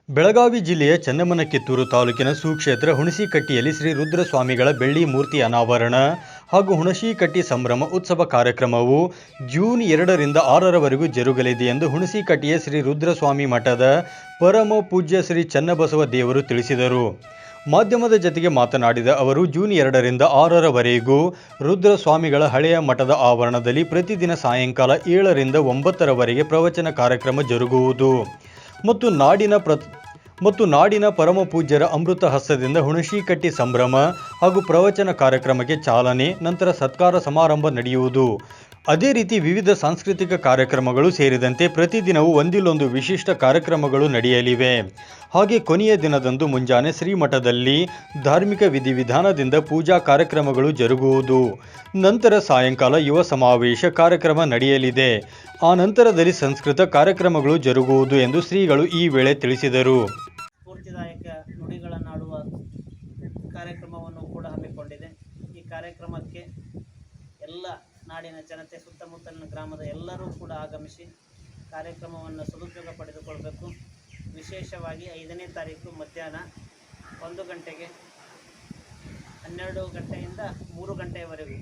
ಬೆಳಗಾವಿ ಜಿಲ್ಲೆಯ ಚನ್ನಮ್ಮನಕಿತ್ತೂರು ತಾಲೂಕಿನ ಸುಕ್ಷೇತ್ರ ಹುಣಸಿಕಟ್ಟಿಯಲ್ಲಿ ಶ್ರೀ ರುದ್ರಸ್ವಾಮಿಗಳ ಬೆಳ್ಳಿ ಮೂರ್ತಿ ಅನಾವರಣ ಹಾಗೂ ಹುಣಸಿಕಟ್ಟಿ ಸಂಭ್ರಮ ಉತ್ಸವ ಕಾರ್ಯಕ್ರಮವು ಜೂನ್ 2ರಿಂದ 6ರವರೆಗೂ ಜರುಗಲಿದೆ ಎಂದು ಹುಣಸಿಕಟ್ಟಿಯ ಶ್ರೀ ರುದ್ರಸ್ವಾಮಿ ಮಠದ ಪರಮ ಪೂಜ್ಯ ಶ್ರೀ ಚನ್ನಬಸವ ದೇವರು ತಿಳಿಸಿದರು. ಮಾಧ್ಯಮದ ಜತೆಗೆ ಮಾತನಾಡಿದ ಅವರು, ಜೂನ್ 2ರಿಂದ 6ರವರೆಗೂ ರುದ್ರಸ್ವಾಮಿಗಳ ಹಳೆಯ ಮಠದ ಆವರಣದಲ್ಲಿ ಪ್ರತಿದಿನ ಸಾಯಂಕಾಲ 7ರಿಂದ 9ರವರೆಗೆ ಪ್ರವಚನ ಕಾರ್ಯಕ್ರಮ ಜರುಗುವುದು ಮತ್ತು ನಾಡಿನ ಪರಮ ಪೂಜ್ಯರ ಅಮೃತ ಹಸ್ತದಿಂದ ಹುಣಸಿಕಟ್ಟಿ ಸಂಭ್ರಮ ಹಾಗೂ ಪ್ರವಚನ ಕಾರ್ಯಕ್ರಮಕ್ಕೆ ಚಾಲನೆ, ನಂತರ ಸತ್ಕಾರ ಸಮಾರಂಭ ನಡೆಯುವುದು. ಅದೇ ರೀತಿ ವಿವಿಧ ಸಾಂಸ್ಕೃತಿಕ ಕಾರ್ಯಕ್ರಮಗಳು ಸೇರಿದಂತೆ ಪ್ರತಿದಿನವೂ ಒಂದಿಲ್ಲೊಂದು ವಿಶಿಷ್ಟ ಕಾರ್ಯಕ್ರಮಗಳು ನಡೆಯಲಿವೆ. ಹಾಗೆ ಕೊನೆಯ ದಿನದಂದು ಮುಂಜಾನೆ ಶ್ರೀಮಠದಲ್ಲಿ ಧಾರ್ಮಿಕ ವಿಧಿವಿಧಾನದಿಂದ ಪೂಜಾ ಕಾರ್ಯಕ್ರಮಗಳು ಜರುಗುವುದು. ನಂತರ ಸಾಯಂಕಾಲ ಯುವ ಸಮಾವೇಶ ಕಾರ್ಯಕ್ರಮ ನಡೆಯಲಿದೆ. ಆ ನಂತರದಲ್ಲಿ ಸಂಸ್ಕೃತ ಕಾರ್ಯಕ್ರಮಗಳು ಜರುಗುವುದು ಎಂದು ಶ್ರೀಗಳು ಈ ವೇಳೆ ತಿಳಿಸಿದರು. ಸ್ಫೂರ್ತಿದಾಯಕ ನುಡಿಗಳನ್ನಾಡುವ ಕಾರ್ಯಕ್ರಮವನ್ನು ಕೂಡ ಹಮ್ಮಿಕೊಂಡಿದೆ. ಈ ಕಾರ್ಯಕ್ರಮಕ್ಕೆ ಎಲ್ಲ ನಾಡಿನ ಜನತೆ, ಸುತ್ತಮುತ್ತಲಿನ ಗ್ರಾಮದ ಎಲ್ಲರೂ ಕೂಡ ಆಗಮಿಸಿ ಕಾರ್ಯಕ್ರಮವನ್ನು ಸದುಪಯೋಗ ಪಡೆದುಕೊಳ್ಳಬೇಕು. ವಿಶೇಷವಾಗಿ 5ನೇ ತಾರೀಕು ಮಧ್ಯಾಹ್ನ 1 ಗಂಟೆಗೆ 12 ಗಂಟೆಯಿಂದ 3 ಗಂಟೆಯವರೆಗೂ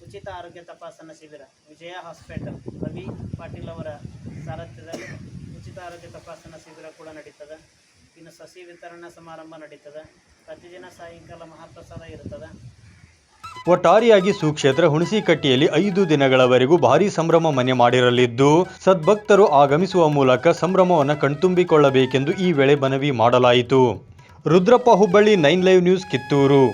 ಉಚಿತ ಆರೋಗ್ಯ ತಪಾಸಣಾ ಶಿಬಿರ ವಿಜಯ ಹಾಸ್ಪಿಟಲ್ ರವಿ ಪಾಟೀಲ್ ಅವರ ಸಾರಥ್ಯದಲ್ಲಿ ಉಚಿತ ಆರೋಗ್ಯ ತಪಾಸಣಾ ಶಿಬಿರ ಕೂಡ ನಡೀತದೆ. ಇನ್ನು ಸಸಿ ವಿತರಣಾ ಸಮಾರಂಭ ನಡೀತದೆ. ಪ್ರತಿದಿನ ಸಾಯಂಕಾಲ ಮಹಾಪ್ರಸಾದ ಇರುತ್ತದೆ. ಒಟ್ಟಾರೆಯಾಗಿ ಸುಕ್ಷೇತ್ರ ಹುಣಸಿಕಟ್ಟಿಯಲ್ಲಿ 5 ದಿನಗಳವರೆಗೂ ಭಾರೀ ಸಂಭ್ರಮ ಮನೆ ಮಾಡಿರಲಿದ್ದು, ಸದ್ಭಕ್ತರು ಆಗಮಿಸುವ ಮೂಲಕ ಸಂಭ್ರಮವನ್ನು ಕಣ್ತುಂಬಿಕೊಳ್ಳಬೇಕೆಂದು ಈ ವೇಳೆ ಮನವಿ ಮಾಡಲಾಯಿತು. Rudrappa, Hubballi, 9 live news, Kittur.